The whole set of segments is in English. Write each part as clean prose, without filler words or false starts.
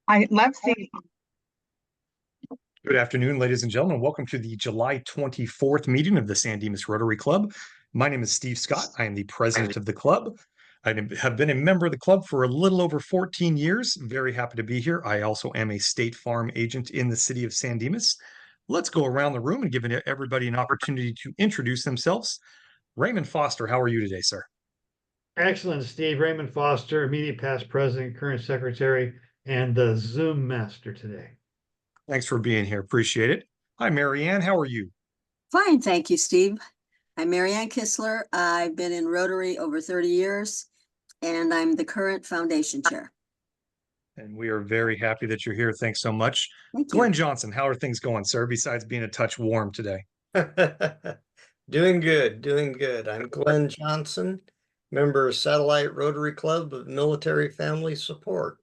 I love seeing. Good afternoon, ladies and gentlemen. Welcome to the July 24th meeting of the San Dimas Rotary Club. My name is Steve Scott. I am the president of the club. I have been a member of the club for a little over 14 years. Very happy to be here. I also am a State Farm agent in the city of San Dimas. Let's go around the room and give everybody an opportunity to introduce themselves. Raymond Foster, how are you today, sir? Excellent, Steve. Raymond Foster, immediate past president, current secretary, and the Zoom master today. Thanks for being here. Appreciate it. Hi, Marianne. How are you? Fine, thank you, Steve. I'm Marianne Kistler. I've been in Rotary over 30 years, and I'm the current foundation chair. And we are very happy that you're here. Thanks so much. Thank you. Glenn Johnson, how are things going, sir, besides being a touch warm today? Doing good, doing good. I'm Glenn Johnson, member of Satellite Rotary Club of Military Family Support.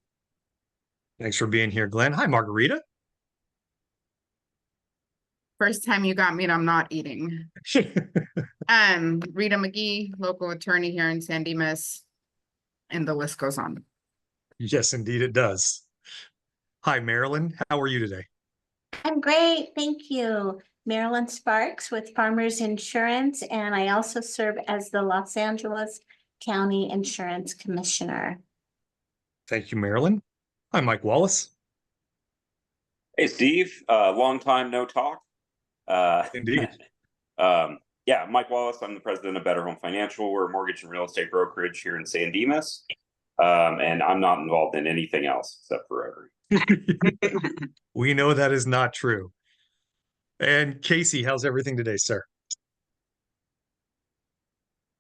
Thanks for being here, Glenn. Hi, Margarita. First time you got me and I'm not eating. Rita McGee, local attorney here in San Dimas, and the list goes on. Yes, indeed it does. Hi, Marilyn. How are you today? I'm great, thank you. Marilyn Sparks with Farmers Insurance, and I also serve as the Los Angeles County Insurance Commissioner. Thank you, Marilyn. Hi, Mike Wallace. Hey, Steve. Long time no talk. Indeed. Yeah, Mike Wallace. I'm the president of Better Home Financial. We're a mortgage and real estate brokerage here in San Dimas. And I'm not involved in anything else except for Rotary. We know that is not true. And Casey, how's everything today, sir?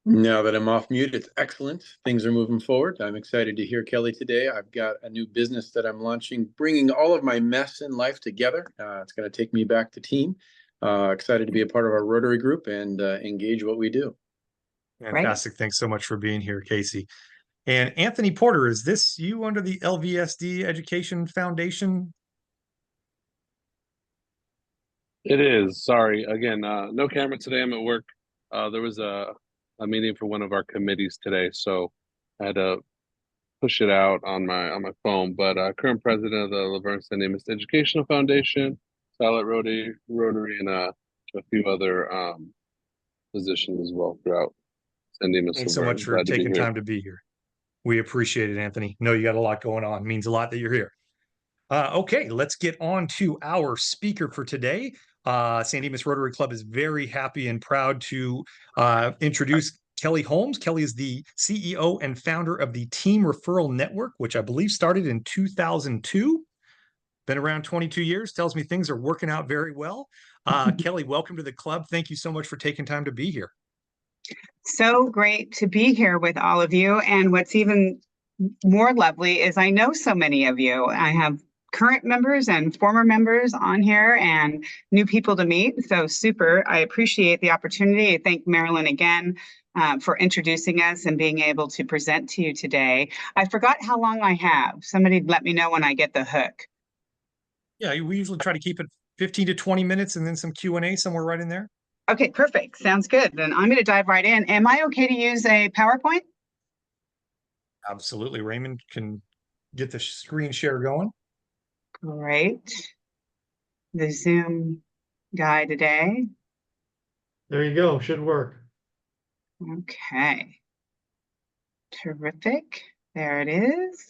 Now that I'm off mute, it's excellent. Things are moving forward. I'm excited to hear Kelly today. I've got a new business that I'm launching, bringing all of my mess in life together. It's going to take me back to team. Excited to be a part of our Rotary group and engage what we do. Fantastic. Right. Thanks so much for being here, Casey. And Anthony Porter, is this you under the LVSD Education Foundation? It is. Sorry. Again, no camera today. I'm at work. There was a meeting for one of our committees today, so I had to push it out on my phone. But current president of the Laverne San Dimas Educational Foundation, Satellite Rotary, and a few other positions as well throughout San Dimas. Thanks so much for taking time to be here. We appreciate it, Anthony. Know you got a lot going on. It means a lot that you're here. Okay, let's get on to our speaker for today. San Dimas Rotary Club is very happy and proud to introduce Kelly Holmes. Kelly is the CEO and founder of the Team Referral Network, which I believe started in 2002. Been around 22 years, tells me things are working out very well. Kelly, welcome to the club. Thank you so much for taking time to be here. So great to be here with all of you. And what's even more lovely is I know so many of you. I have current members and former members on here and new people to meet. So super. I appreciate the opportunity. I thank Marilyn again for introducing us and being able to present to you today. I forgot how long I have. Somebody let me know when I get the hook. Yeah, we usually try to keep it 15 to 20 minutes and then some Q&A somewhere right in there. Okay, perfect. Sounds good. Then I'm going to dive right in. Am I okay to use a PowerPoint? Absolutely. Raymond can get the screen share going. Great. The Zoom guy today. There you go. Should work. Okay. Terrific. There it is.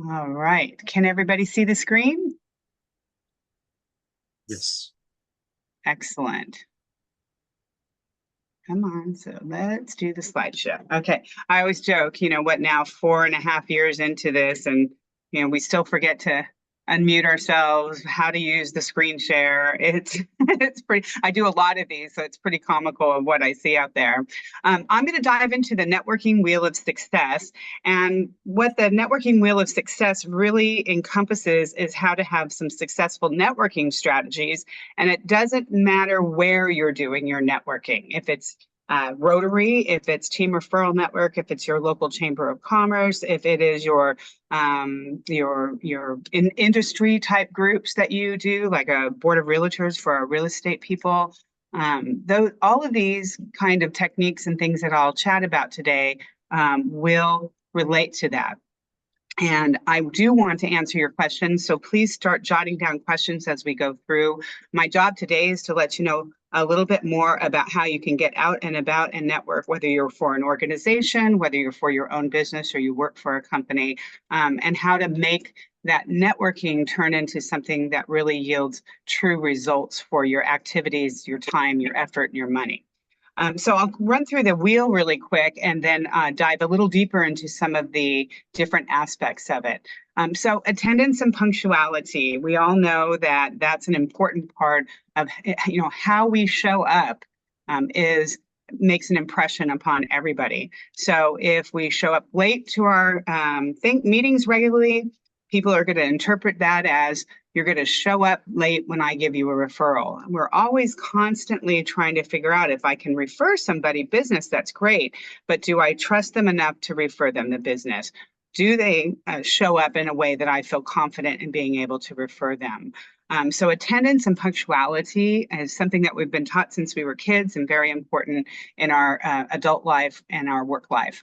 All right. Can everybody see the screen? Yes. Excellent. Come on, so let's do the slideshow. Okay, I always joke, you know what, now 4.5 years into this, and you know we still forget to unmute ourselves, how to use the screen share. It's pretty, I do a lot of these, so it's pretty comical of what I see out there. I'm going to dive into the networking wheel of success, and what the networking wheel of success really encompasses is how to have some successful networking strategies. And it doesn't matter where you're doing your networking, if it's Rotary, if it's Team Referral Network, if it's your local Chamber of Commerce, if it is your industry type groups that you do, like a board of realtors for our real estate people. All of these kind of techniques and things that I'll chat about today will relate to that. And I do want to answer your questions, so please start jotting down questions as we go through. My job today is to let you know a little bit more about how you can get out and about and network, whether you're for an organization, whether you're for your own business or you work for a company, and how to make that networking turn into something that really yields true results for your activities, your time, your effort, and your money. So I'll run through the wheel really quick and then dive a little deeper into some of the different aspects of it. So attendance and punctuality, we all know that that's an important part of how we show up makes an impression upon everybody. So if we show up late to our meetings regularly, people are going to interpret that as you're going to show up late when I give you a referral. We're always constantly trying to figure out if I can refer somebody business, that's great, but do I trust them enough to refer them the business? Do they show up in a way that I feel confident in being able to refer them? So attendance and punctuality is something that we've been taught since we were kids and very important in our adult life and our work life.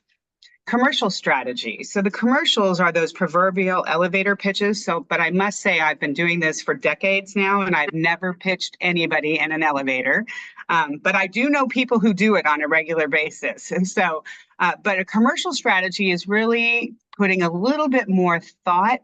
Commercial strategy. So the commercials are those proverbial elevator pitches. But I must say I've been doing this for decades now, and I've never pitched anybody in an elevator. But I do know people who do it on a regular basis. And so, but a commercial strategy is really putting a little bit more thought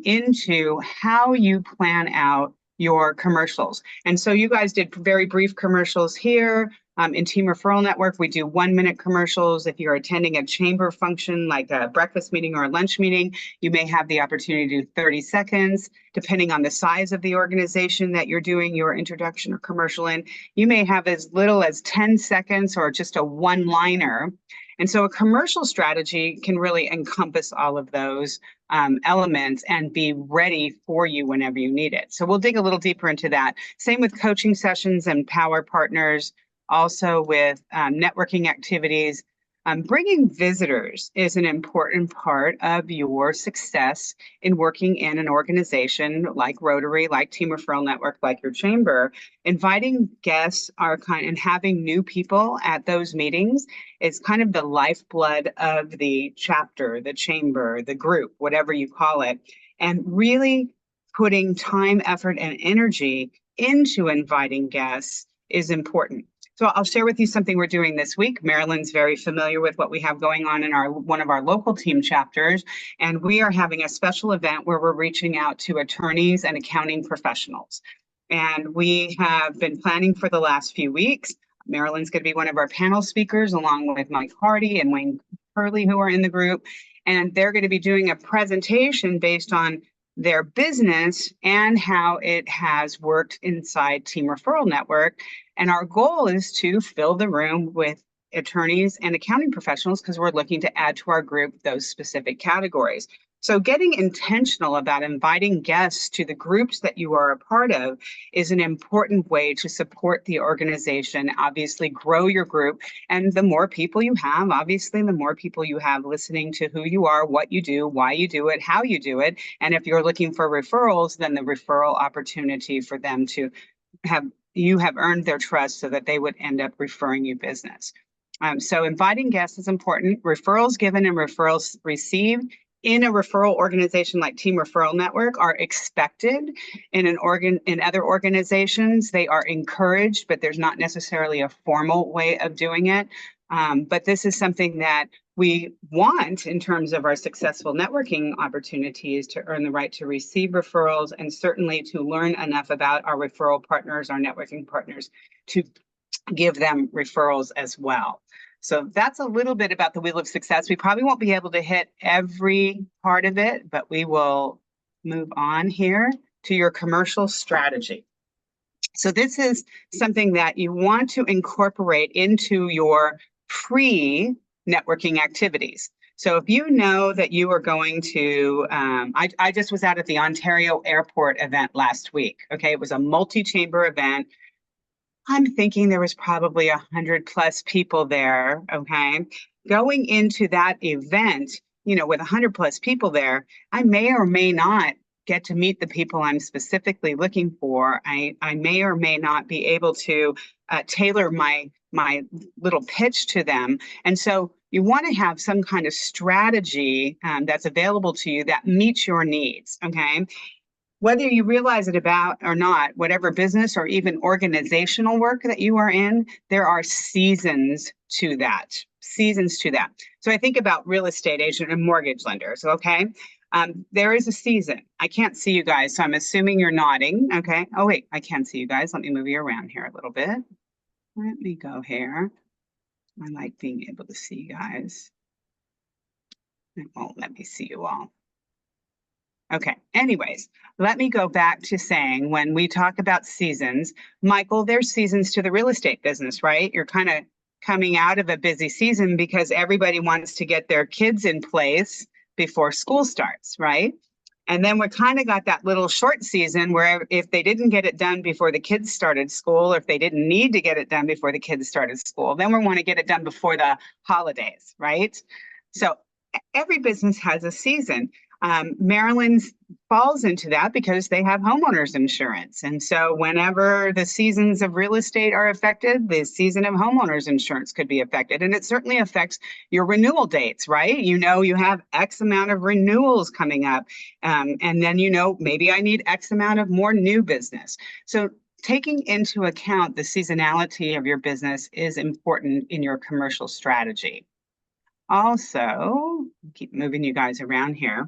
into how you plan out your commercials. And so you guys did very brief commercials here. In Team Referral Network, we do 1-minute commercials. If you're attending a chamber function like a breakfast meeting or a lunch meeting, you may have the opportunity to do 30 seconds. Depending on the size of the organization that you're doing your introduction or commercial in, you may have as little as 10 seconds or just a one-liner. And so a commercial strategy can really encompass all of those elements and be ready for you whenever you need it. So we'll dig a little deeper into that. Same with coaching sessions and power partners. Also with networking activities. Bringing visitors is an important part of your success in working in an organization like Rotary, like Team Referral Network, like your chamber. Inviting guests and having new people at those meetings is kind of the lifeblood of the chapter, the chamber, the group, whatever you call it, and really putting time, effort, and energy into inviting guests is important. So I'll share with you something we're doing this week. Marilyn's very familiar with what we have going on in one of our local team chapters, and we are having a special event where we're reaching out to attorneys and accounting professionals. And we have been planning for the last few weeks. Marilyn's going to be one of our panel speakers, along with Mike Hardy and Wayne Hurley, who are in the group. And they're going to be doing a presentation based on their business and how it has worked inside Team Referral Network. And our goal is to fill the room with attorneys and accounting professionals because we're looking to add to our group those specific categories. So getting intentional about inviting guests to the groups that you are a part of is an important way to support the organization, obviously grow your group. And the more people you have, obviously, the more people you have listening to who you are, what you do, why you do it, how you do it. And if you're looking for referrals, then the referral opportunity for them to have earned their trust so that they would end up referring you business. So inviting guests is important. Referrals given and referrals received in a referral organization like Team Referral Network are expected. In other organizations, they are encouraged, but there's not necessarily a formal way of doing it. But this is something that we want in terms of our successful networking opportunities to earn the right to receive referrals and certainly to learn enough about our referral partners, our networking partners, to give them referrals as well. So that's a little bit about the Wheel of Success. We probably won't be able to hit every part of it, but we will move on here to your commercial strategy. So this is something that you want to incorporate into your pre-networking activities. So if you know that you are going to, I just was out at the Ontario Airport event last week. Okay, it was a multi-chamber event. I'm thinking there was probably 100+ people there, okay? Going into that event, with 100+ people there, I may or may not get to meet the people I'm specifically looking for. I may or may not be able to tailor my little pitch to them. And so you want to have some kind of strategy that's available to you that meets your needs, okay? Whether you realize it about or not, whatever business or even organizational work that you are in, there are seasons to that, seasons to that. So I think about real estate agent and mortgage lenders, okay? There is a season. I can't see you guys, so I'm assuming you're nodding, okay? Oh wait, I can see you guys. Let me move you around here a little bit. Let me go here. I like being able to see you guys. It won't let me see you all. Okay, anyways, let me go back to saying when we talk about seasons, Michael, there's seasons to the real estate business, right? You're kind of coming out of a busy season because everybody wants to get their kids in place before school starts, right? And then we kind of got that little short season where if they didn't get it done before the kids started school, or if they didn't need to get it done before the kids started school, then we want to get it done before the holidays, right? So every business has a season. Maryland's falls into that because they have homeowners insurance. And so whenever the seasons of real estate are affected, the season of homeowners insurance could be affected. And it certainly affects your renewal dates, right? You know, you have X amount of renewals coming up. And then, you know, maybe I need X amount of more new business. So taking into account the seasonality of your business is important in your commercial strategy. Also, keep moving you guys around here,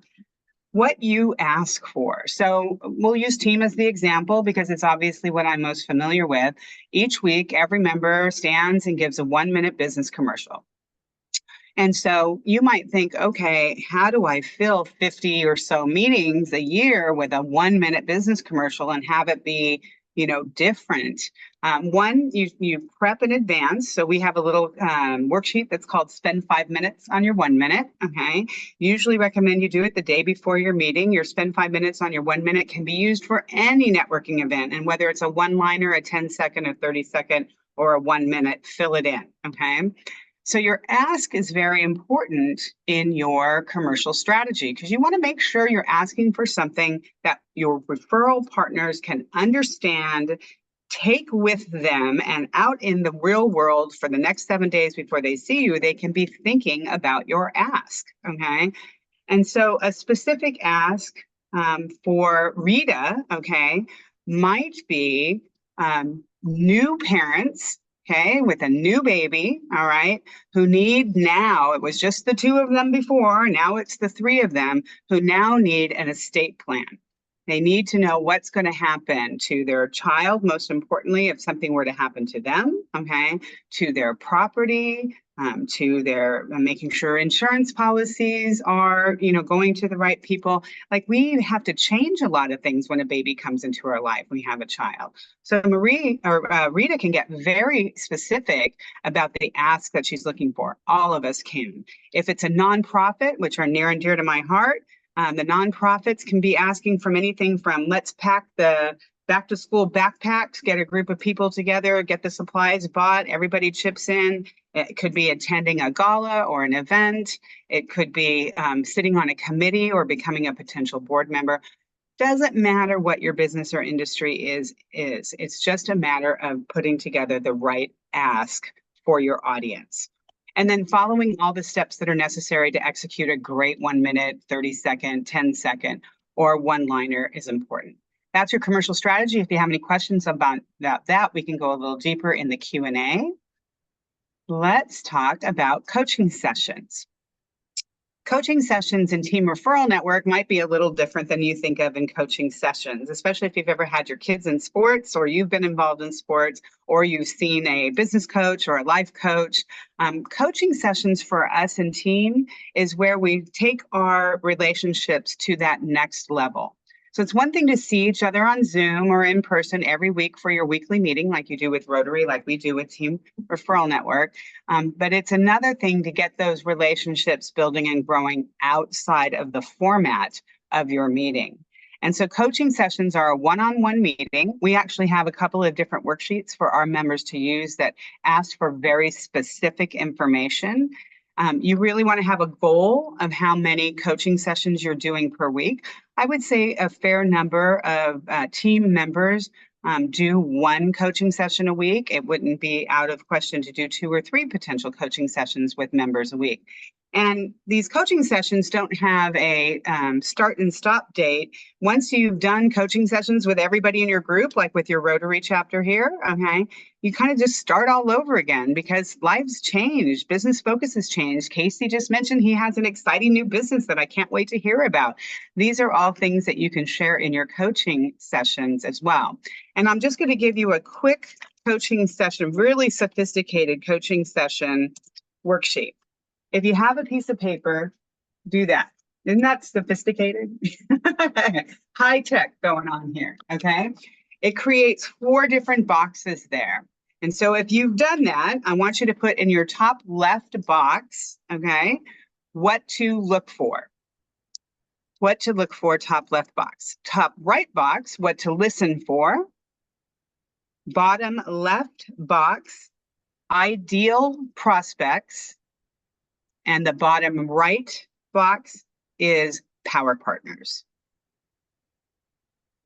what you ask for. So we'll use team as the example because it's obviously what I'm most familiar with. Each week, every member stands and gives a 1-minute business commercial. And so you might think, okay, how do I fill 50 or so meetings a year with a 1-minute business commercial and have it be, you know, different? One, you prep in advance. So we have a little worksheet that's called Spend 5 Minutes on your 1 minute. Okay. Usually recommend you do it the day before your meeting. Your Spend 5 Minutes on your 1 minute can be used for any networking event. And whether it's a one-liner, a 10-second, a 30-second, or a 1 minute, fill it in. Okay. So your ask is very important in your commercial strategy because you want to make sure you're asking for something that your referral partners can understand, take with them, and out in the real world for the next 7 days before they see you, they can be thinking about your ask, okay? And so a specific ask for Rita, okay, might be new parents, okay, with a new baby, all right, who need now, it was just the 2 of them before, now it's the 3 of them, who now need an estate plan. They need to know what's going to happen to their child, most importantly, if something were to happen to them, okay, to their property, to their making sure insurance policies are, you know, going to the right people. Like we have to change a lot of things when a baby comes into our life, when we have a child. So Rita can get very specific about the ask that she's looking for. All of us can. If it's a nonprofit, which are near and dear to my heart, the nonprofits can be asking from anything from let's pack the back to school backpacks, get a group of people together, get the supplies bought, everybody chips in. It could be attending a gala or an event. It could be sitting on a committee or becoming a potential board member. Doesn't matter what your business or industry is. It's just a matter of putting together the right ask for your audience. And then following all the steps that are necessary to execute a great 1 minute, 30-second, 10-second, or one-liner is important. That's your commercial strategy. If you have any questions about that, we can go a little deeper in the Q&A. Let's talk about coaching sessions. Coaching sessions in Team Referral Network might be a little different than you think of in coaching sessions, especially if you've ever had your kids in sports or you've been involved in sports or you've seen a business coach or a life coach. Coaching sessions for us in Team is where we take our relationships to that next level. So it's one thing to see each other on Zoom or in person every week for your weekly meeting like you do with Rotary, like we do with Team Referral Network. But it's another thing to get those relationships building and growing outside of the format of your meeting. And so coaching sessions are a one-on-one meeting. We actually have a couple of different worksheets for our members to use that ask for very specific information. You really want to have a goal of how many coaching sessions you're doing per week. I would say a fair number of team members do one coaching session a week. It wouldn't be out of question to do 2 or 3 potential coaching sessions with members a week. And these coaching sessions don't have a start and stop date. Once you've done coaching sessions with everybody in your group, like with your Rotary chapter here, okay, you kind of just start all over again because life's changed. Business focus has changed. Casey just mentioned he has an exciting new business that I can't wait to hear about. These are all things that you can share in your coaching sessions as well. And I'm just going to give you a quick coaching session, really sophisticated coaching session worksheet. If you have a piece of paper, do that. Isn't that sophisticated? High tech going on here, okay? It creates 4 different boxes there. And so if you've done that, I want you to put in your top left box, okay, what to look for. What to look for, top left box. Top right box, what to listen for. Bottom left box, ideal prospects. And the bottom right box is power partners.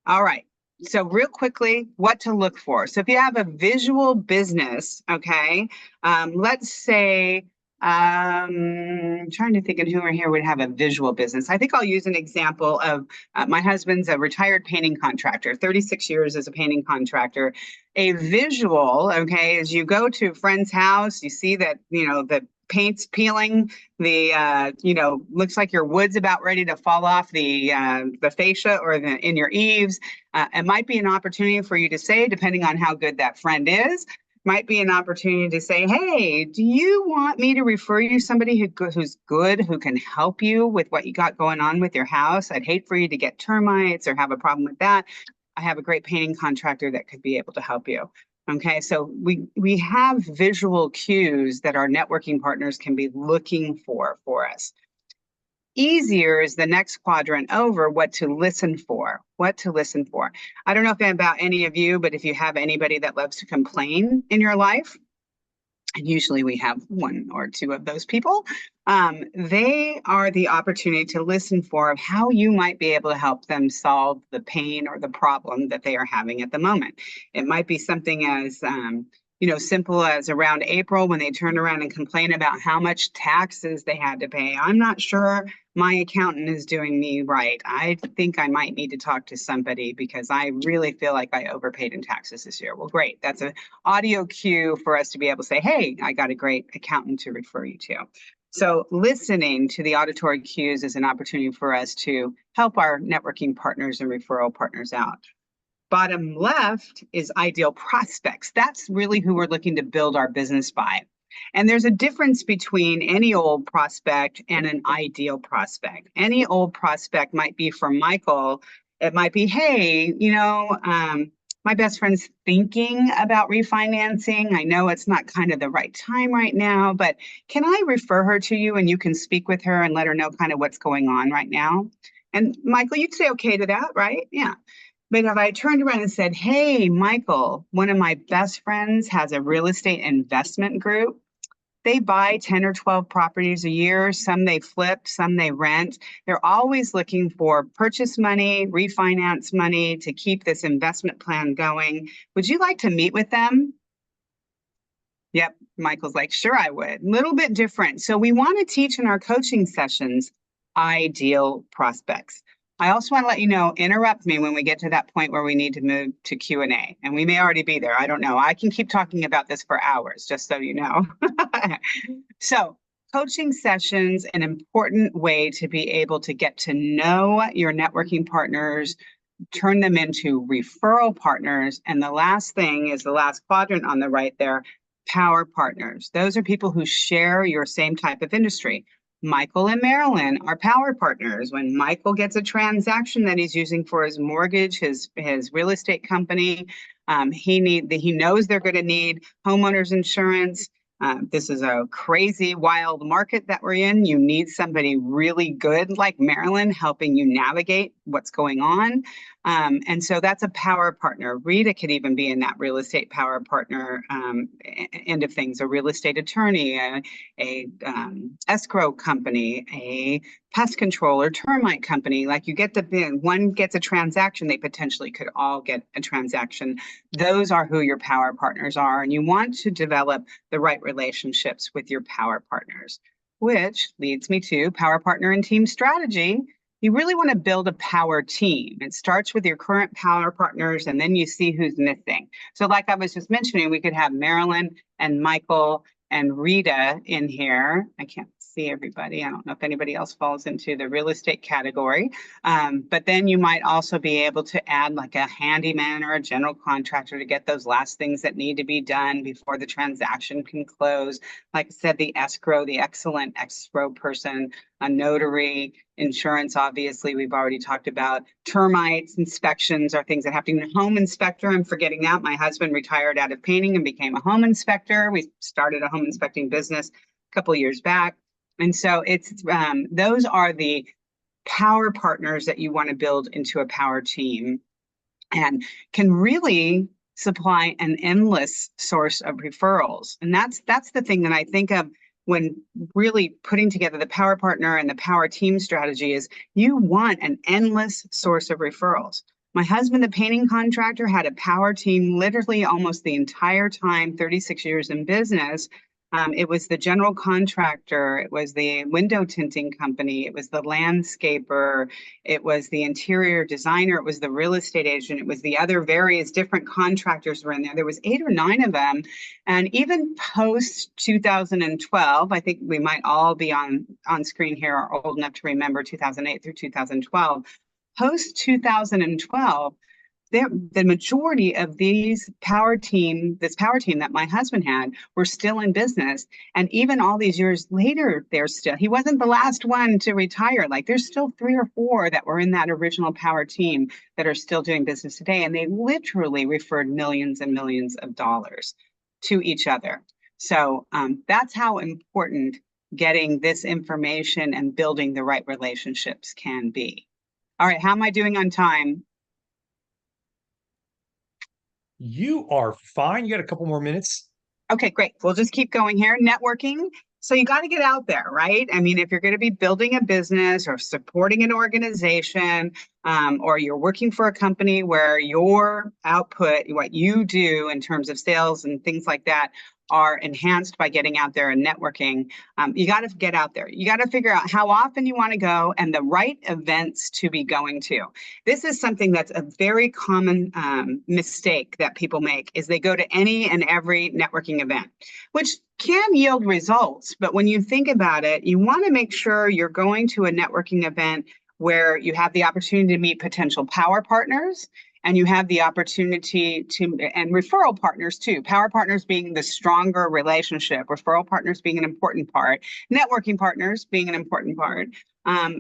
All right. So real quickly, what to look for. So if you have a visual business, okay, let's say, I'm trying to think of who here would have a visual business. I think I'll use an example of my husband's a retired painting contractor, 36 years as a painting contractor. A visual, okay, as you go to a friend's house, you see that, you know, the paint's peeling, the looks like your wood's about ready to fall off the fascia or in your eaves. It might be an opportunity for you to say, depending on how good that friend is, might be an opportunity to say, hey, do you want me to refer you somebody who's good, who can help you with what you got going on with your house? I'd hate for you to get termites or have a problem with that. I have a great painting contractor that could be able to help you. Okay, so we have visual cues that our networking partners can be looking for us. Easier is the next quadrant over, what to listen for, what to listen for. I don't know if about any of you, but if you have anybody that loves to complain in your life, and usually we have 1 or 2 of those people, they are the opportunity to listen for how you might be able to help them solve the pain or the problem that they are having at the moment. It might be something as simple as around April when they turn around and complain about how much taxes they had to pay. I'm not sure my accountant is doing me right. I think I might need to talk to somebody because I really feel like I overpaid in taxes this year. Well, great. That's an audio cue for us to be able to say, hey, I got a great accountant to refer you to. So listening to the auditory cues is an opportunity for us to help our networking partners and referral partners out. Bottom left is ideal prospects. That's really who we're looking to build our business by. And there's a difference between any old prospect and an ideal prospect. Any old prospect might be for Michael. It might be, hey, my best friend's thinking about refinancing. I know it's not kind of the right time right now, but can I refer her to you and you can speak with her and let her know kind of what's going on right now? And Michael, you'd say okay to that, right? Yeah. But if I turned around and said, hey, Michael, one of my best friends has a real estate investment group. They buy 10 or 12 properties a year. Some they flip, some they rent. They're always looking for purchase money, refinance money to keep this investment plan going. Would you like to meet with them? Yep, Michael's like, sure, I would. Little bit different. So we want to teach in our coaching sessions ideal prospects. I also want to let you know, interrupt me when we get to that point where we need to move to Q&A. And we may already be there. I don't know. I can keep talking about this for hours, just so you know. So coaching sessions, an important way to be able to get to know your networking partners, turn them into referral partners. And the last thing is the last quadrant on the right there, power partners. Those are people who share your same type of industry. Michael and Marilyn are power partners. When Michael gets a transaction that he's using for his mortgage, his real estate company, he knows they're going to need homeowners insurance. This is a crazy, wild market that we're in. You need somebody really good like Marilyn helping you navigate what's going on. And so that's a power partner. Rita could even be in that real estate power partner end of things, a real estate attorney, a escrow company, a pest control or termite company. Like you get one gets a transaction, they potentially could all get a transaction. Those are who your power partners are. And you want to develop the right relationships with your power partners, which leads me to power partner and team strategy. You really want to build a power team. It starts with your current power partners, and then you see who's missing. So like I was just mentioning, we could have Marilyn and Michael and Rita in here. I can't see everybody. I don't know if anybody else falls into the real estate category. But then you might also be able to add like a handyman or a general contractor to get those last things that need to be done before the transaction can close. Like I said, the escrow, the excellent escrow person, a notary, insurance, obviously, we've already talked about. Termites, inspections are things that happen. Home inspector, I'm forgetting that. My husband retired out of painting and became a home inspector. We started a home inspecting business a couple of years back. And so it's those are the power partners that you want to build into a power team and can really supply an endless source of referrals. And that's the thing that I think of when really putting together the power partner and the power team strategy is you want an endless source of referrals. My husband, the painting contractor, had a power team literally almost the entire time, 36 years in business. It was the general contractor, it was the window tinting company, it was the landscaper, it was the interior designer, it was the real estate agent, it was the other various different contractors were in there. There was 8 or 9 of them. And even post 2012, I think we might all be on screen here are old enough to remember 2008 through 2012. Post 2012, the majority of this power team that my husband had were still in business. And even all these years later, he wasn't the last one to retire. Like there's still 3 or 4 that were in that original power team that are still doing business today. And they literally referred millions and millions of dollars to each other. So that's how important getting this information and building the right relationships can be. All right, how am I doing on time? You are fine. You got a couple more minutes. Okay, great. We'll just keep going here. Networking. So you got to get out there, right? I mean, if you're going to be building a business or supporting an organization, or you're working for a company where your output, what you do in terms of sales and things like that, are enhanced by getting out there and networking, you got to get out there. You got to figure out how often you want to go and the right events to be going to. This is something that's a very common mistake that people make is they go to any and every networking event, which can yield results. But when you think about it, you want to make sure you're going to a networking event where you have the opportunity to meet potential power partners, and you have the opportunity and referral partners too. Power partners being the stronger relationship, referral partners being an important part, networking partners being an important part.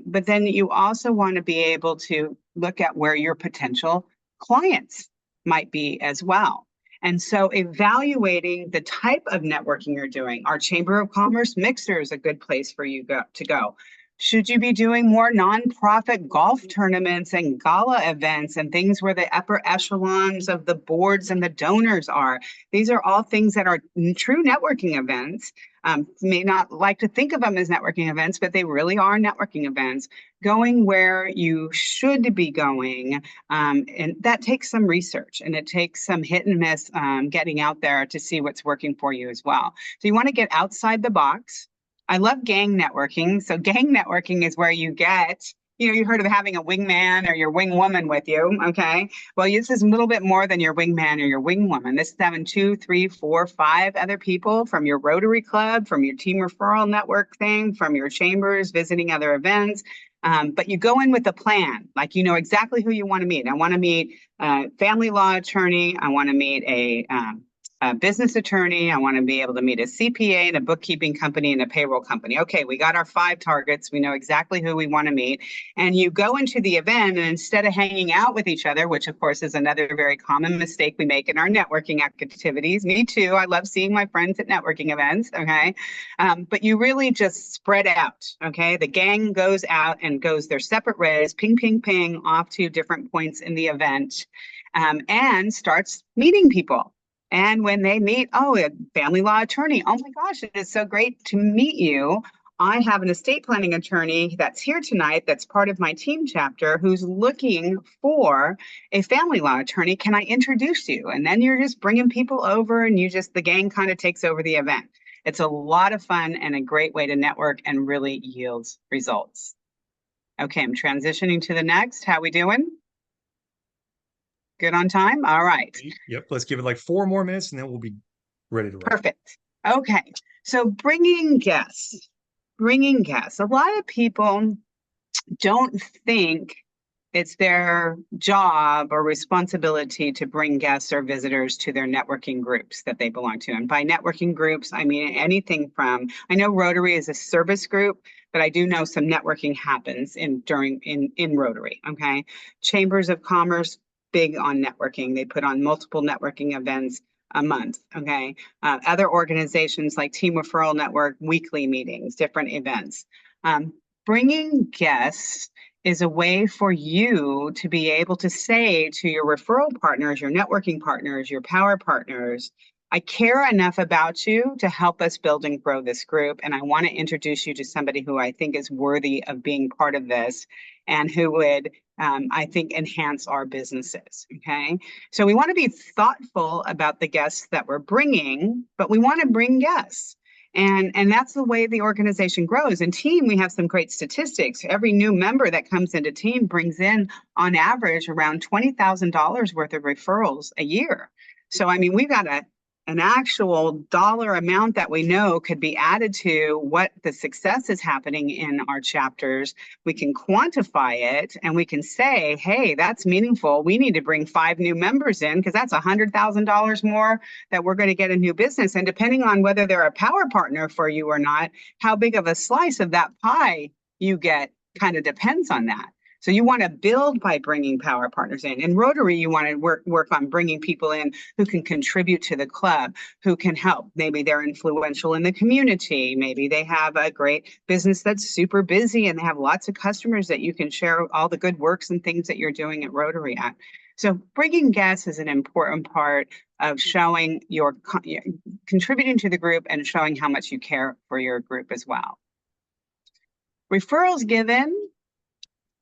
But then you also want to be able to look at where your potential clients might be as well. And so evaluating the type of networking you're doing, our Chamber of Commerce Mixer is a good place for you to go. Should you be doing more nonprofit golf tournaments and gala events and things where the upper echelons of the boards and the donors are? These are all things that are true networking events. May not like to think of them as networking events, but they really are networking events. Going where you should be going, and that takes some research and it takes some hit and miss getting out there to see what's working for you as well. So you want to get outside the box. I love gang networking. So gang networking is where you get, you heard of having a wingman or your wingwoman with you, okay? Well, this is a little bit more than your wingman or your wingwoman. This is having 2, 3, 4, 5 other people from your Rotary Club, from your team referral network thing, from your chambers, visiting other events. But you go in with a plan, like you know exactly who you want to meet. I want to meet a family law attorney. I want to meet a a business attorney. I want to be able to meet a CPA and a bookkeeping company and a payroll company. Okay, we got our 5 targets. We know exactly who we want to meet. And you go into the event, and instead of hanging out with each other, which of course is another very common mistake we make in our networking activities. Me too. I love seeing my friends at networking events. Okay. But you really just spread out. Okay. The gang goes out and goes their separate ways, ping, ping, ping, off to different points in the event, and starts meeting people. And when they meet, oh, a family law attorney, oh my gosh, it is so great to meet you. I have an estate planning attorney that's here tonight that's part of my team chapter who's looking for a family law attorney. Can I introduce you? And then you're just bringing people over, and the gang kind of takes over the event. It's a lot of fun and a great way to network and really yields results. Okay, I'm transitioning to the next. How we doing? Good on time? All right. Yep. Let's give it like 4 more minutes and then we'll be ready to roll. Perfect. Okay. So bringing guests. A lot of people don't think it's their job or responsibility to bring guests or visitors to their networking groups that they belong to. And by networking groups, I mean anything from, I know Rotary is a service group, but I do know some networking happens in Rotary. Okay. Chambers of Commerce, big on networking. They put on multiple networking events a month. Okay. Other organizations like Team Referral Network, weekly meetings, different events. Bringing guests is a way for you to be able to say to your referral partners, your networking partners, your power partners, I care enough about you to help us build and grow this group. And I want to introduce you to somebody who I think is worthy of being part of this and who would, I think, enhance our businesses. Okay. So we want to be thoughtful about the guests that we're bringing, but we want to bring guests. And that's the way the organization grows. In team, we have some great statistics. Every new member that comes into team brings in, on average, around $20,000 worth of referrals a year. So, I mean, we've got an actual dollar amount that we know could be added to what the success is happening in our chapters. We can quantify it and we can say, hey, that's meaningful. We need to bring 5 new members in because that's $100,000 more that we're going to get a new business. And depending on whether they're a power partner for you or not, how big of a slice of that pie you get kind of depends on that. So you want to build by bringing power partners in. In Rotary, you want to work on bringing people in who can contribute to the club, who can help. Maybe they're influential in the community. Maybe they have a great business that's super busy and they have lots of customers that you can share all the good works and things that you're doing at Rotary at. So bringing guests is an important part of showing your contributing to the group and showing how much you care for your group as well. Referrals given.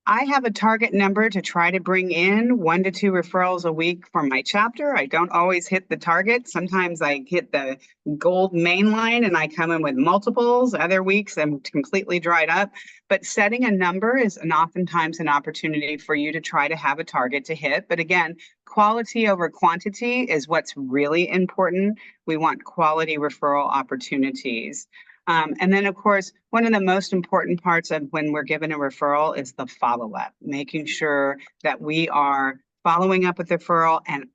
I have a target number to try to bring in 1 to 2 referrals a week from my chapter. I don't always hit the target. Sometimes I hit the gold main line and I come in with multiples. Other weeks I'm completely dried up. But setting a number is oftentimes an opportunity for you to try to have a target to hit. But again, quality over quantity is what's really important. We want quality referral opportunities. And then, of course, one of the most important parts of when we're given a referral is the follow-up, making sure that we are following up with the referral and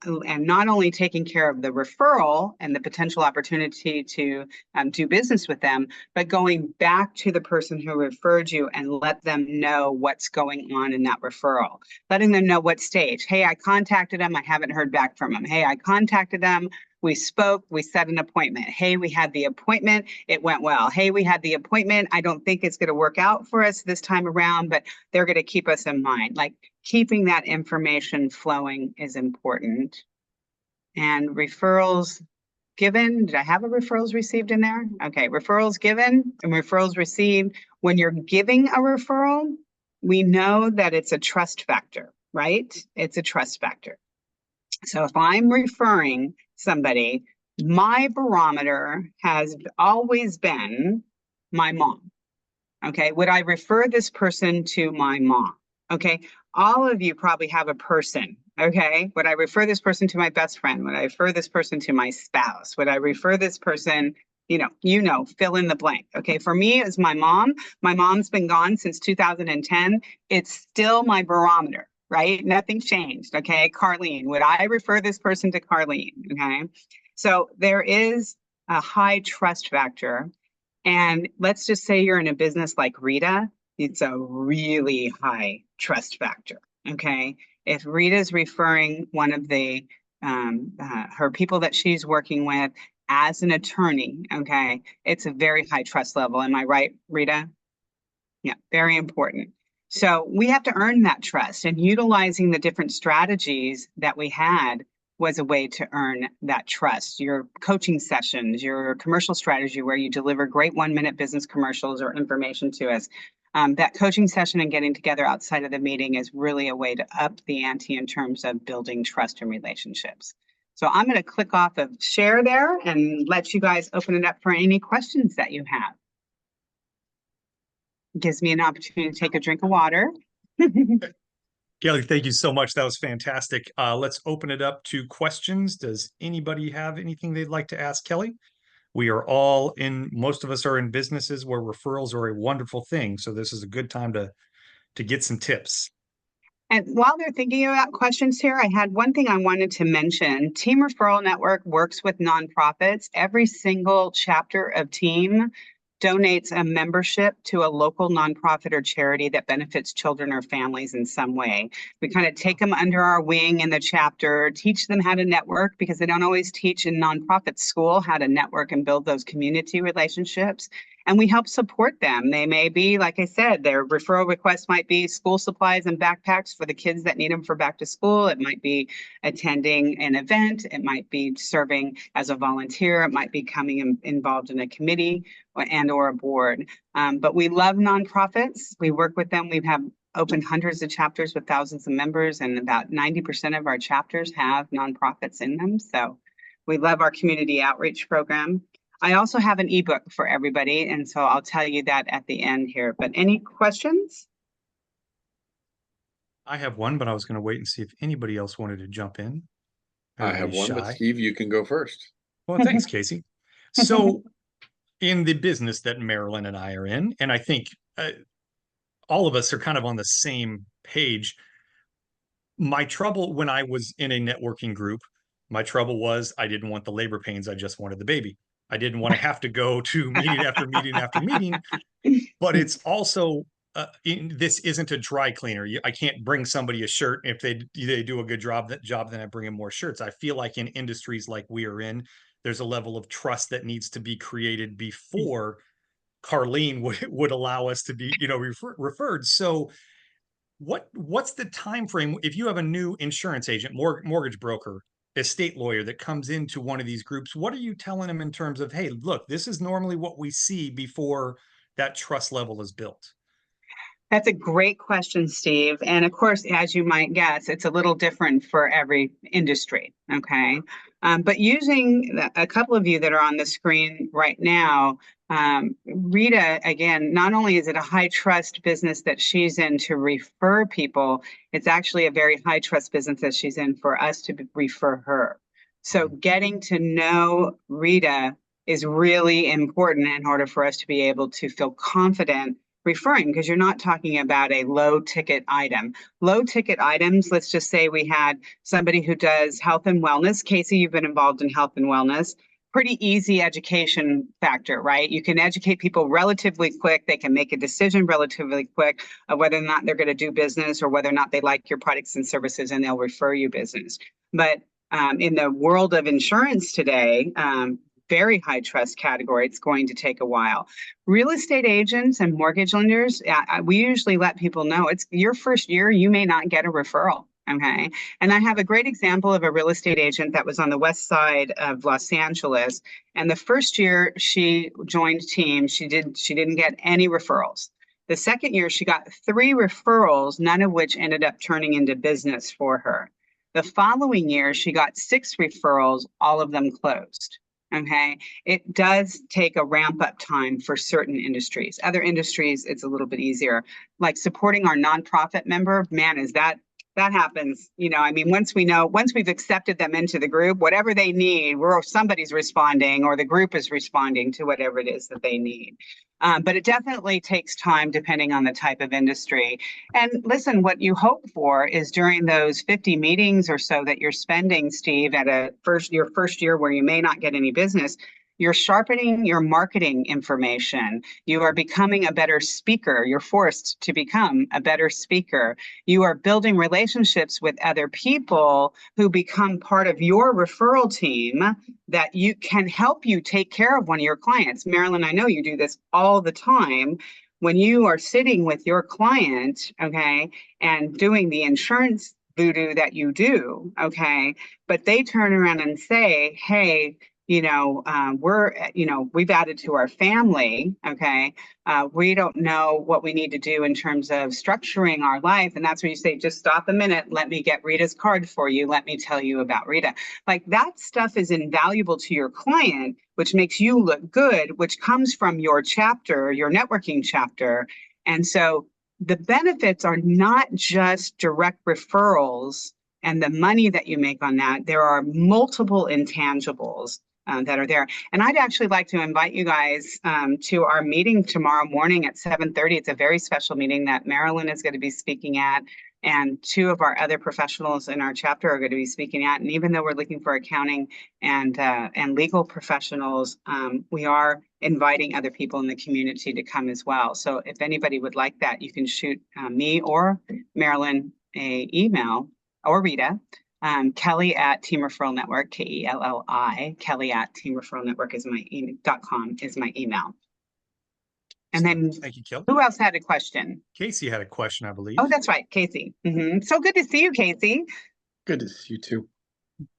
not only taking care of the referral and the potential opportunity to do business with them, but going back to the person who referred you and let them know what's going on in that referral, letting them know what stage. Hey, I contacted them. I haven't heard back from them. Hey, I contacted them. We spoke, we set an appointment. Hey, we had the appointment. It went well. Hey, we had the appointment. I don't think it's going to work out for us this time around, but they're going to keep us in mind. Like keeping that information flowing is important. And referrals given. Did I have a referrals received in there? Okay, referrals given and referrals received. When you're giving a referral, we know that it's a trust factor, right? It's a trust factor. So if I'm referring somebody, my barometer has always been my mom. Okay, would I refer this person to my mom? Okay, all of you probably have a person. Okay, would I refer this person to my best friend? Would I refer this person to my spouse? Would I refer this person, fill in the blank. Okay, for me, it's my mom. My mom's been gone since 2010. It's still my barometer. Right? Nothing changed. Okay. Carlene, would I refer this person to Carlene? Okay. So there is a high trust factor. And let's just say you're in a business like Rita, it's a really high trust factor. Okay. If Rita's referring one of the her people that she's working with as an attorney, okay, it's a very high trust level. Am I right, Rita? Yeah, very important. So we have to earn that trust, and utilizing the different strategies that we had was a way to earn that trust. Your coaching sessions, your commercial strategy where you deliver great 1-minute business commercials or information to us. That coaching session and getting together outside of the meeting is really a way to up the ante in terms of building trust and relationships. So I'm going to click off of share there and let you guys open it up for any questions that you have. Gives me an opportunity to take a drink of water. Kelly, thank you so much. That was fantastic. Let's open it up to questions. Does anybody have anything they'd like to ask Kelly? We are all most of us are in businesses where referrals are a wonderful thing. So this is a good time to get some tips. And while they're thinking about questions here, I had one thing I wanted to mention. Team Referral Network works with nonprofits. Every single chapter of Team donates a membership to a local nonprofit or charity that benefits children or families in some way. We kind of take them under our wing in the chapter, teach them how to network, because they don't always teach in nonprofit school how to network and build those community relationships. And we help support them. They may be, like I said, their referral request might be school supplies and backpacks for the kids that need them for back to school. It might be attending an event. It might be serving as a volunteer. It might be coming involved in a committee or a board. But we love nonprofits. We work with them. We have opened hundreds of chapters with thousands of members, and about 90% of our chapters have nonprofits in them. So we love our community outreach program. I also have an ebook for everybody, and so I'll tell you that at the end here. But any questions? I have one, but I was going to wait and see if anybody else wanted to jump in. I have one, but Shy. Steve, you can go first. Well, thanks, Casey. So in the business that Marilyn and I are in, and I think all of us are kind of on the same page. My trouble when I was in a networking group, my trouble was I didn't want the labor pains. I just wanted the baby. I didn't want to have to go to meeting after meeting after meeting, but it's also, this isn't a dry cleaner. I can't bring somebody a shirt. If they do a good job, then I bring them more shirts. I feel like in industries like we are in, there's a level of trust that needs to be created before Carlene would allow us to be, referred. So what's the time frame if you have a new insurance agent, mortgage broker, estate lawyer that comes into one of these groups? What are you telling them in terms of, hey, look, this is normally what we see before that trust level is built? That's a great question, Steve. And of course, as you might guess, it's a little different for every industry. Okay. But using a couple of you that are on the screen right now, Rita, again, not only is it a high trust business that she's in to refer people, it's actually a very high trust business that she's in for us to refer her. So getting to know Rita is really important in order for us to be able to feel confident referring, because you're not talking about a low ticket item. Low ticket items, let's just say we had somebody who does health and wellness. Casey, you've been involved in health and wellness. Pretty easy education factor, right? You can educate people relatively quick. They can make a decision relatively quick of whether or not they're going to do business or whether or not they like your products and services, and they'll refer you business. But in the world of insurance today, very high trust category, it's going to take a while. Real estate agents and mortgage lenders, we usually let people know it's your first year, you may not get a referral. Okay. And I have a great example of a real estate agent that was on the west side of Los Angeles. And the first year she joined Team, she didn't get any referrals. The second year she got 3 referrals, none of which ended up turning into business for her. The following year she got 6 referrals, all of them closed. Okay, it does take a ramp up time for certain industries. Other industries, it's a little bit easier. Like supporting our nonprofit member, man, that's that happens. I mean, once we've accepted them into the group, whatever they need, somebody's responding or the group is responding to whatever it is that they need. But it definitely takes time depending on the type of industry. And listen, what you hope for is during those 50 meetings or so that you're spending, Steve, at your first year where you may not get any business, you're sharpening your marketing information. You are becoming a better speaker. You're forced to become a better speaker. You are building relationships with other people who become part of your referral team that you can help you take care of one of your clients. Marilyn, I know you do this all the time. When you are sitting with your client, okay, and doing the insurance voodoo that you do, okay, but they turn around and say, hey, we've added to our family. Okay. We don't know what we need to do in terms of structuring our life. And that's where you say, just stop a minute. Let me get Rita's card for you. Let me tell you about Rita. Like that stuff is invaluable to your client, which makes you look good, which comes from your chapter, your networking chapter. And so the benefits are not just direct referrals and the money that you make on that. There are multiple intangibles that are there. And I'd actually like to invite you guys to our meeting tomorrow morning at 7:30. It's a very special meeting that Marilyn is going to be speaking at, and two of our other professionals in our chapter are going to be speaking at. And even though we're looking for accounting and legal professionals, we are inviting other people in the community to come as well. So if anybody would like that, you can shoot me or Marilyn a email, or Rita. Kelly at Team Referral Network, KELLI, Kelly at Team Referral Network is my .com is my email. And then thank you, Kelly. Who else had a question? Casey had a question, I believe. Oh, that's right, Casey. So good to see you, Casey. Good to see you too.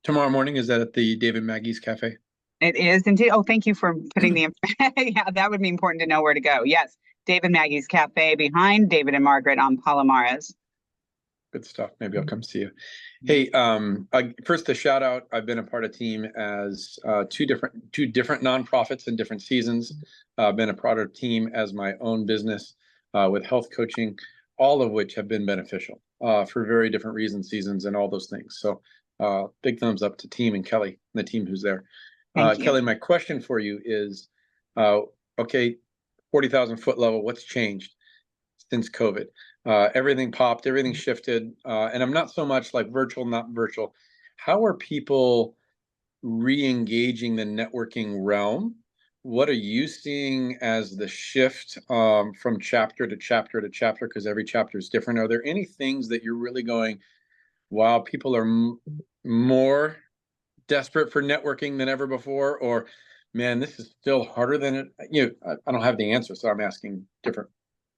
Tomorrow morning, is that at the David Maggie's Cafe? It is indeed. Oh, thank you for putting the yeah, that would be important to know where to go. Yes, David Maggie's Cafe behind David and Margaret on Palomares. Good stuff. Maybe I'll come see you. Hey, first a shout out. I've been a part of team as two different nonprofits in different seasons. Been a part of team as my own business with health coaching, all of which have been beneficial for very different reasons, seasons, and all those things. So big thumbs up to team and Kelly and the team who's there. Kelly, my question for you is, okay, 40,000 foot level, what's changed since COVID? Everything popped, everything shifted. And I'm not so much like virtual, not virtual. How are people re-engaging the networking realm? What are you seeing as the shift from chapter to chapter to chapter? Because every chapter is different. Are there any things that you're really going, wow, people are more desperate for networking than ever before? Or, man, this is still harder than it, I don't have the answer, so I'm asking different.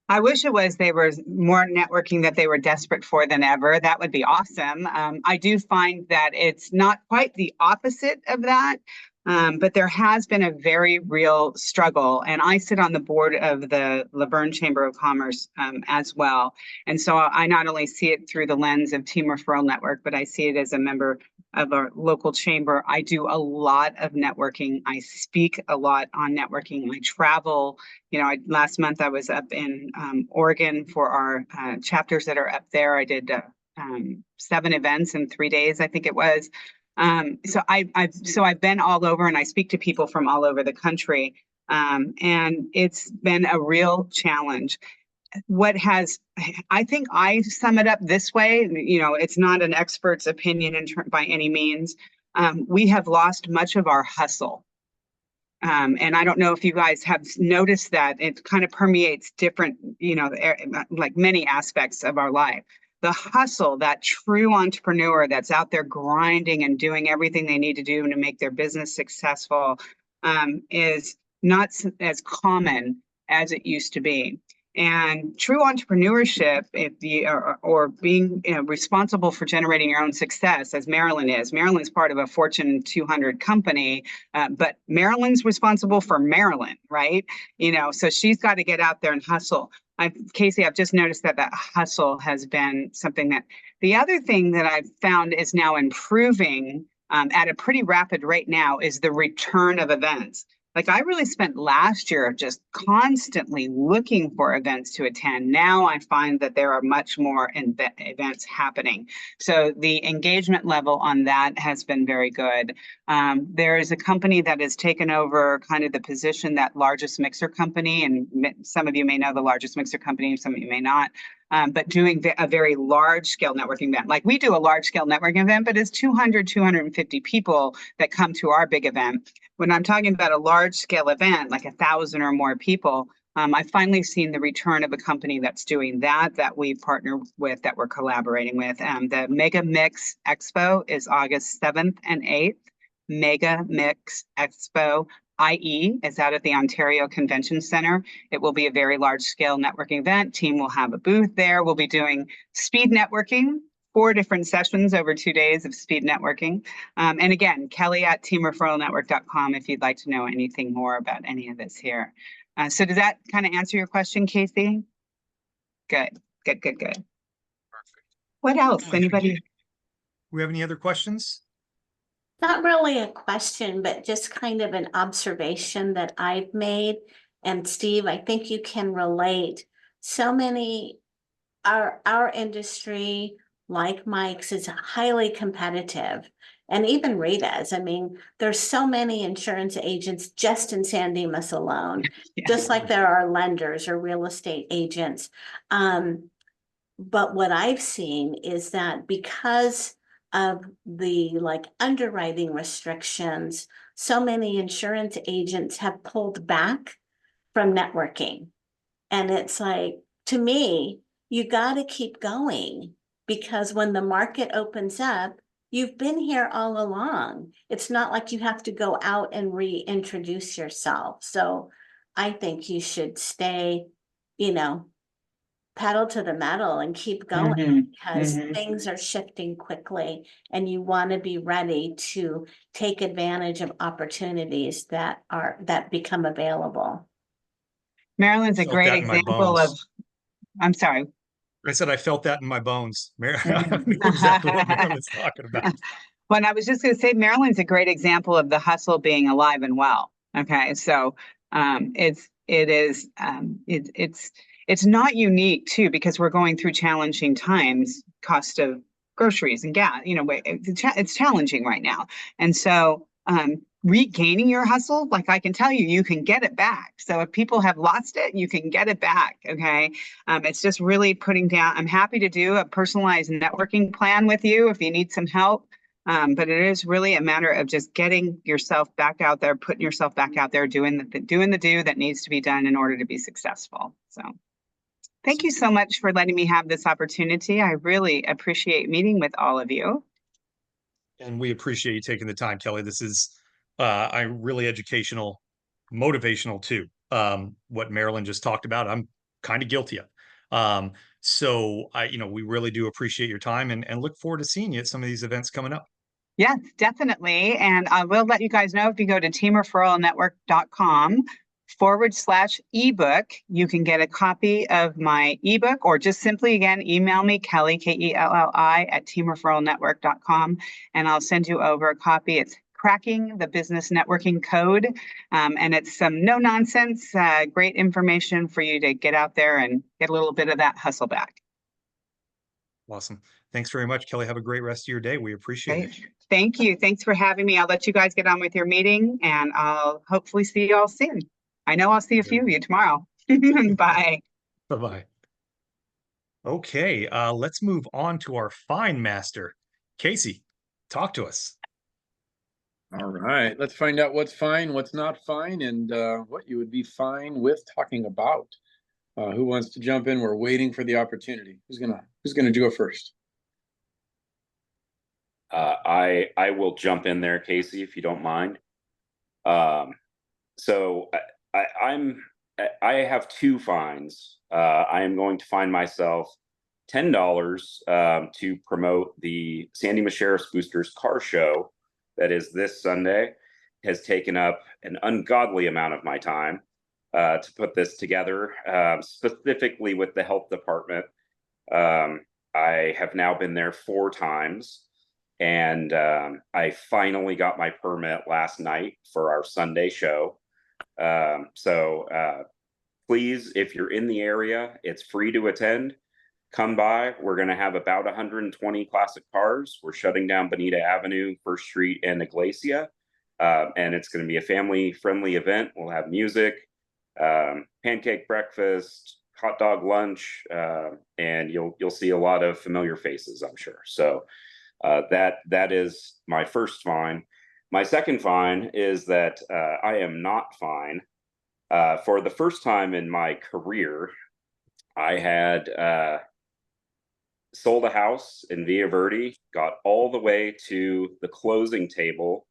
I wish it was they were more networking that they were desperate for than ever. That would be awesome. I do find that it's not quite the opposite of that, but there has been a very real struggle. And I sit on the board of the Laverne Chamber of Commerce as well. And so I not only see it through the lens of Team Referral Network, but I see it as a member of our local chamber. I do a lot of networking. I speak a lot on networking. I travel. Last month I was up in Oregon for our chapters that are up there. I did 7 events in 3 days, I think it was. So I've been all over, and I speak to people from all over the country. And it's been a real challenge. I think I sum it up this way, it's not an expert's opinion by any means. We have lost much of our hustle. And I don't know if you guys have noticed that it kind of permeates different, like many aspects of our life. The hustle, that true entrepreneur that's out there grinding and doing everything they need to do to make their business successful, is not as common as it used to be. And true entrepreneurship, or being responsible for generating your own success, as Marilyn is. Marilyn's part of a Fortune 200 company, but Marilyn's responsible for Marilyn, right? So she's got to get out there and hustle. Casey, I've just noticed that hustle has been something that. The other thing that I've found is now improving at a pretty rapid rate now is the return of events. Like I really spent last year just constantly looking for events to attend. Now I find that there are much more events happening. So the engagement level on that has been very good. There is a company that has taken over kind of the position that largest mixer company, and some of you may know the largest mixer company, some of you may not. But doing a very large scale networking event. Like we do a large scale networking event, but it's 200, 250 people that come to our big event. When I'm talking about a large scale event, like 1,000 or more people, I've finally seen the return of a company that's doing that we partner with, that we're collaborating with. The Mega Mix Expo is August 7th and 8th. Mega Mix Expo IE is out at the Ontario Convention Center. It will be a very large scale networking event. Team will have a booth there. We'll be doing speed networking, 4 different sessions over 2 days of speed networking. And again, Kelly at teamreferralnetwork.com if you'd like to know anything more about any of this here. So does that kind of answer your question, Casey? Good. Perfect. What else? Anybody? We have any other questions? Not really a question, but just kind of an observation that I've made. And Steve, I think you can relate. So many, our industry, like Mike's, is highly competitive. And even Rita's, I mean, there's so many insurance agents just in San Dimas alone, just like there are lenders or real estate agents. But what I've seen is that because of the underwriting restrictions, so many insurance agents have pulled back from networking. And it's like, to me, you got to keep going, because when the market opens up, you've been here all along. It's not like you have to go out and reintroduce yourself. So I think you should stay, pedal to the metal and keep going, because things are shifting quickly and you want to be ready to take advantage of opportunities that become available. Maryland's a great example of, I'm sorry. I said I felt that in my bones. I knew exactly what Marilyn's talking about. Well, I was just going to say, Maryland's a great example of the hustle being alive and well. Okay, so it's not unique too, because we're going through challenging times, cost of groceries and gas, it's challenging right now. And so regaining your hustle, like I can tell you, you can get it back. So if people have lost it, you can get it back. Okay. It's just really putting down, I'm happy to do a personalized networking plan with you if you need some help. But it is really a matter of just getting yourself back out there, putting yourself back out there, doing the do that needs to be done in order to be successful. So thank you so much for letting me have this opportunity. I really appreciate meeting with all of you. And we appreciate you taking the time, Kelly. This is really educational, motivational too. What Marilyn just talked about, I'm kind of guilty of. So we really do appreciate your time and look forward to seeing you at some of these events coming up. Yes, definitely. And I will let you guys know, if you go to teamreferralnetwork.com/ebook, you can get a copy of my ebook, or just simply, again, email me, Kelly, Kelli, at teamreferralnetwork.com, and I'll send you over a copy. It's Cracking the Business Networking Code. And it's some no nonsense, great information for you to get out there and get a little bit of that hustle back. Awesome. Thanks very much, Kelly. Have a great rest of your day. We appreciate it. Thank you. Thanks for having me. I'll let you guys get on with your meeting, and I'll hopefully see you all soon. I know I'll see a few of you tomorrow. Bye. Bye-bye. Okay, let's move on to our fine master. Casey, talk to us. All right, let's find out what's fine, what's not fine, and what you would be fine with talking about. Who wants to jump in? We're waiting for the opportunity. Who's gonna go first? I will jump in there, Casey, if you don't mind. So I have 2 fines. I am going to fine myself $10 to promote the San Dimas Sheriff's Boosters Car Show that is this Sunday. Has taken up an ungodly amount of my time to put this together, specifically with the health department. I have now been there 4 times, and I finally got my permit last night for our Sunday show. Please, if you're in the area, it's free to attend. Come by. We're going to have about 120 classic cars. We're shutting down Bonita Avenue, First Street, and Iglesia. And it's going to be a family-friendly event. We'll have music, pancake breakfast, hot dog lunch, and you'll see a lot of familiar faces, I'm sure. So that is my first fine. My second fine is that I am not fine. For the first time in my career, I had sold a house in Villa Verde, got all the way to the closing table,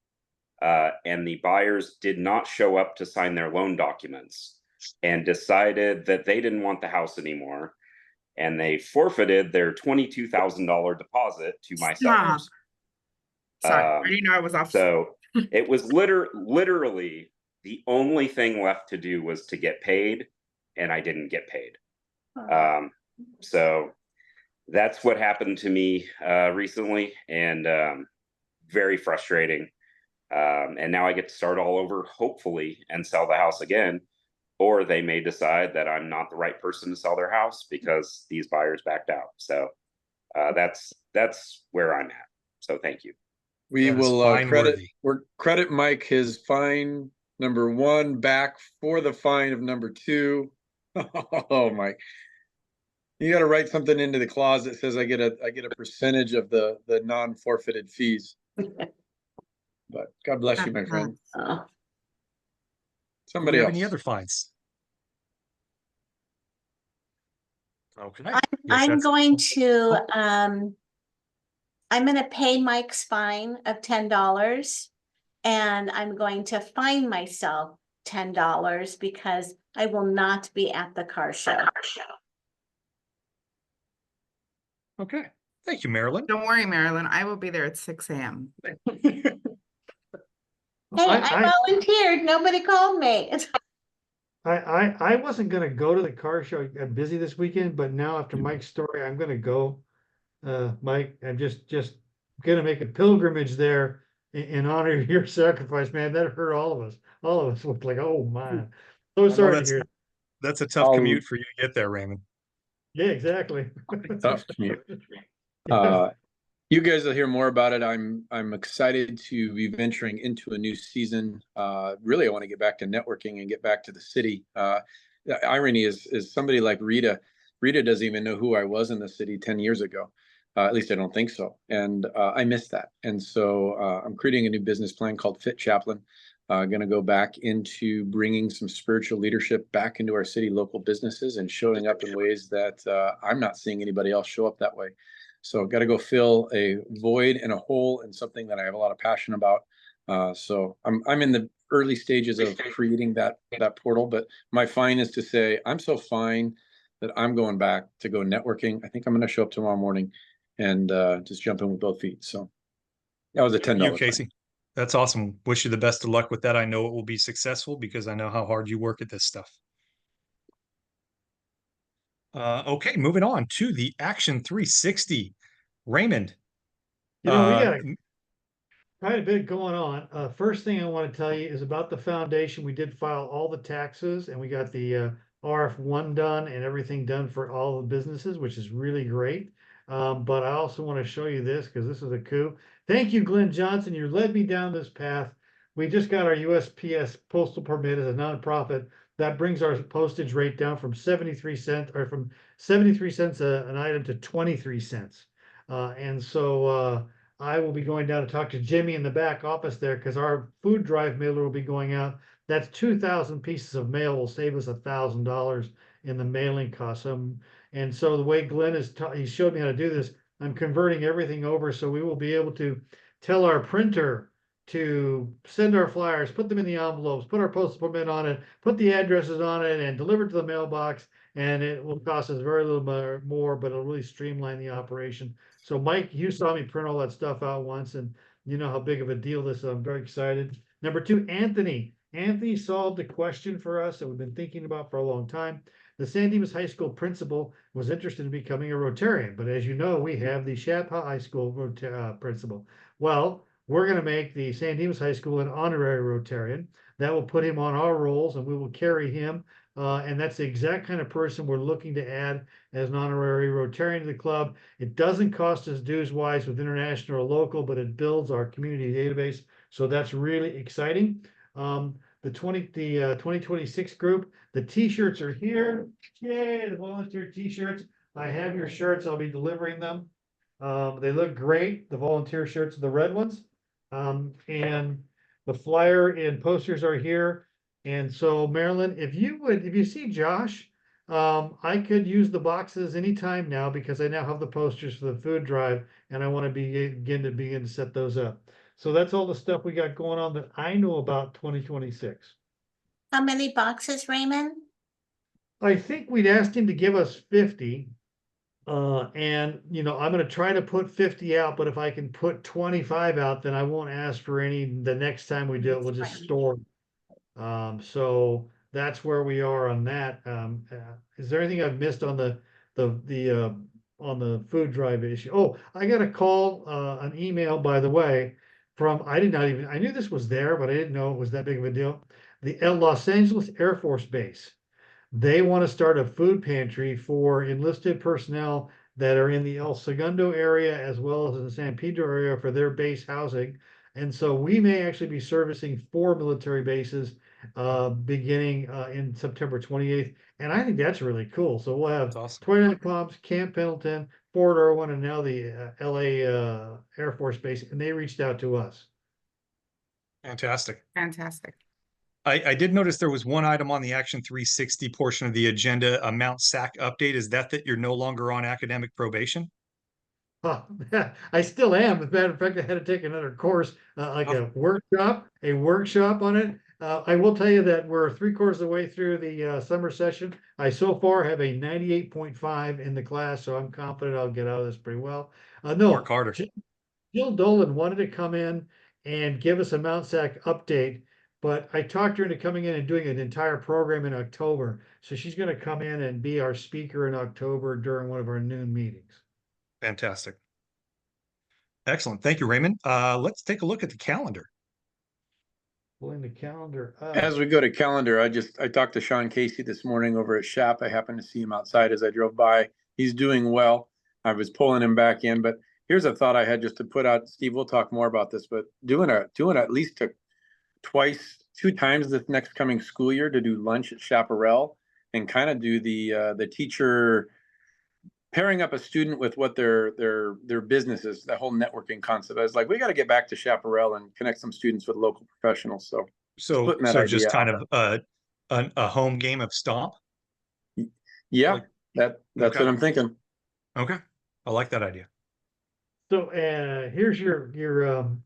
and the buyers did not show up to sign their loan documents and decided that they didn't want the house anymore. And they forfeited their $22,000 deposit to my sellers. Sorry, I didn't know I was off. So it was literally the only thing left to do was to get paid, and I didn't get paid. So that's what happened to me recently, and very frustrating. And now I get to start all over, hopefully, and sell the house again. Or they may decide that I'm not the right person to sell their house because these buyers backed out. So that's where I'm at. So thank you. We That is will fine-worthy. credit Mike his fine number 1 back for the fine of number 2. Oh, Mike, you got to write something into the clause that says I get a percentage of the non-forfeited fees. But God bless you, my friend. Oh. Do Somebody we have else. any other fines? Okay. I'm going to pay Mike's fine of $10, and I'm going to fine myself $10 because I will not be at the car show. Okay. Thank you, Marilyn. Don't worry, Marilyn. I will be there at 6 a.m. Hey, I volunteered. Nobody called me. I wasn't gonna go to the car show. I'm busy this weekend, but now after Mike's story, I'm gonna go. Mike, I'm just gonna make a pilgrimage there in honor of your sacrifice, man. That hurt all of us. All of us looked like, oh man. So sorry to hear. That's a tough commute for you to get there, Raymond. Yeah, exactly. Tough commute. You guys will hear more about it. I'm excited to be venturing into a new season. Really, I want to get back to networking and get back to the city. The irony is somebody like Rita. Rita doesn't even know who I was in the city 10 years ago. At least I don't think so. And I miss that. And so I'm creating a new business plan called Fit Chaplain. Going to go back into bringing some spiritual leadership back into our city local businesses and showing up in ways that I'm not seeing anybody else show up that way. So I've got to go fill a void and a hole in something that I have a lot of passion about. So I'm in the early stages of creating that portal, but my fine is to say I'm so fine that I'm going back to go networking. I think I'm going to show up tomorrow morning and just jump in with both feet. So that was a $10 You, Casey. That's awesome. Wish you the best of luck with that. I know it will be successful because I know how hard you work at this stuff. Okay, moving on to the Action 360. Raymond. You know, we got quite a bit going on. First thing I want to tell you is about the foundation. We did file all the taxes and we got the RF1 done and everything done for all the businesses, which is really great. But I also want to show you this because this is a coup. Thank you, Glenn Johnson. You led me down this path. We just got our USPS postal permit as a nonprofit. That brings our postage rate down from 73 cents or from 73 cents an item to 23 cents. And so I will be going down to talk to Jimmy in the back office there because our food drive mailer will be going out. That's 2,000 pieces of mail will save us $1,000 in the mailing costs. And so the way Glenn he showed me how to do this, I'm converting everything over so we will be able to tell our printer to send our flyers, put them in the envelopes, put our postal permit on it, put the addresses on it, and deliver it to the mailbox. And it will cost us very little more, but it'll really streamline the operation. So Mike, you saw me print all that stuff out once, and you know how big of a deal this is. I'm very excited. Number 2, Anthony. Anthony solved a question for us that we've been thinking about for a long time. The San Dimas High School principal was interested in becoming a Rotarian, but as you know, we have the Chappaqua High School principal. Well, we're going to make the San Dimas High School an honorary Rotarian. That will put him on our rolls, and we will carry him. And that's the exact kind of person we're looking to add as an honorary Rotarian to the club. It doesn't cost us dues wise with international or local, but it builds our community database. So that's really exciting. The 2026 group, the t-shirts are here. Yay, the volunteer t-shirts. I have your shirts. I'll be delivering them. They look great. The volunteer shirts are the red ones. And the flyer and posters are here. And so Marilyn, if you see Josh, I could use the boxes anytime now because I now have the posters for the food drive and I want to begin to set those up. So that's all the stuff we got going on that I know about 2026. How many boxes, Raymond? I think we'd asked him to give us 50. And I'm going to try to put 50 out, but if I can put 25 out, then I won't ask for any the next time we do it. We'll just store. So that's where we are on that. Is there anything I've missed on the food drive issue? Oh, I got a call, an email, by the way, from, I knew this was there, but I didn't know it was that big of a deal. The Los Angeles Air Force Base. They want to start a food pantry for enlisted personnel that are in the El Segundo area as well as in the San Pedro area for their base housing. And so we may actually be servicing 4 military bases beginning in September 28th. And I think that's really cool. So we'll have awesome. 29 Palms, Camp Pendleton, Fort Irwin, and now the LA Air Force Base. And they reached out to us. Fantastic. Fantastic. I did notice there was one item on the Action 360 portion of the agenda, a Mount SAC update. Is that you're no longer on academic probation? Oh, I still am. As a matter of fact, I had to take another course, a workshop on it. I will tell you that we're 3/4 of the way through the summer session. I so far have a 98.5 in the class, so I'm confident I'll get out of this pretty well. Work harder. Jill Dolan wanted to come in and give us a Mount SAC update, but I talked her into coming in and doing an entire program in October. So she's going to come in and be our speaker in October during one of our noon meetings. Fantastic. Excellent. Thank you, Raymond. Let's take a look at the calendar. Pulling the calendar up. As we go to calendar, I talked to Sean Casey this morning over at SHAP. I happened to see him outside as I drove by. He's doing well. I was pulling him back in, but here's a thought I had just to put out. Steve, we'll talk more about this, but doing at least 2 times this next coming school year to do lunch at Chaparral and kind of do the teacher pairing up a student with what their business is, the whole networking concept. I was like, we got to get back to Chaparral and connect some students with local professionals. So just kind of a home game of Stomp. Yeah, that's okay. what I'm thinking. Okay, I like that idea. So here's your damn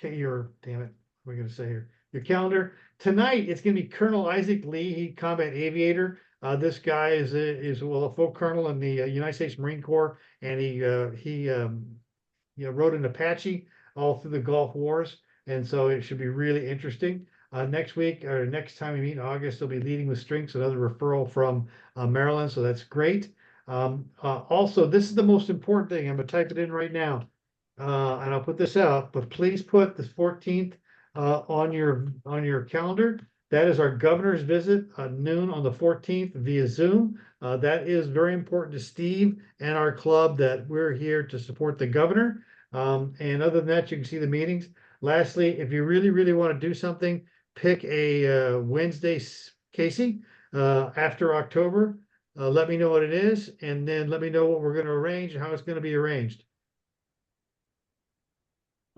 it, what are we gonna say here? Your calendar tonight. It's gonna be Colonel Isaac Lee, he combat aviator. This guy is a full colonel in the United States Marine Corps, and he rode an Apache all through the Gulf Wars, and so it should be really interesting. Next week or next time we meet in August, they'll be leading with strengths, another referral from Maryland, so that's great. Also, this is the most important thing. I'm gonna type it in right now, and I'll put this out. But please put the 14th on your calendar. That is our governor's visit, noon on the 14th via Zoom. That is very important to Steve and our club that we're here to support the governor. And other than that, you can see the meetings. Lastly, if you really, really want to do something, pick a Wednesday, Casey, after October. Let me know what it is, and then let me know what we're going to arrange and how it's going to be arranged.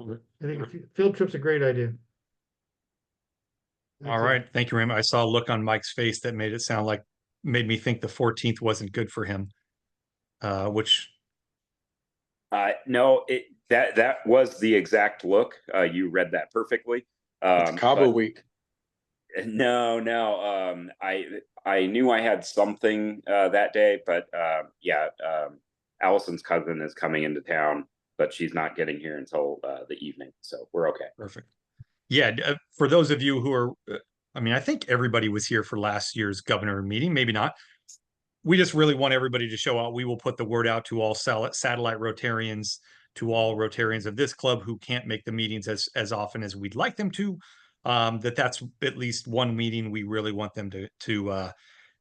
I think a field trip's a great idea. All right. Thank you, Raymond. I saw a look on Mike's face that made me think the 14th wasn't good for him. Which no, that was the exact look. You read that perfectly. It's Cabo week. No. I knew I had something that day, but Allison's cousin is coming into town, but she's not getting here until the evening, so we're okay. Perfect. Yeah, for those of you who are, I think everybody was here for last year's governor meeting, maybe not. We just really want everybody to show out. We will put the word out to all satellite Rotarians to all Rotarians of this club who can't make the meetings as often as we'd like them to, that's at least one meeting we really want them to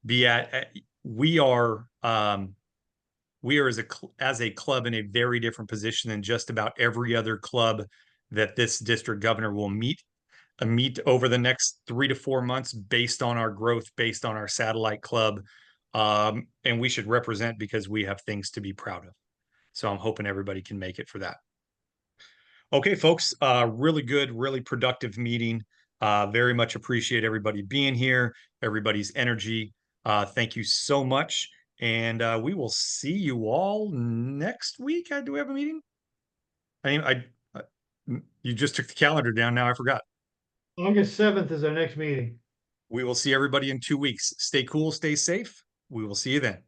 be at. We are as a club in a very different position than just about every other club that this district governor will meet over the next 3 to 4 months based on our growth, based on our satellite club. And we should represent because we have things to be proud of. So I'm hoping everybody can make it for that. Okay, folks, really good, really productive meeting. Very much appreciate everybody being here, everybody's energy. Thank you so much. And we will see you all next week. Do we have a meeting? You just took the calendar down. Now I forgot. August 7th is our next meeting. We will see everybody in 2 weeks. Stay cool, stay safe. We will see you then.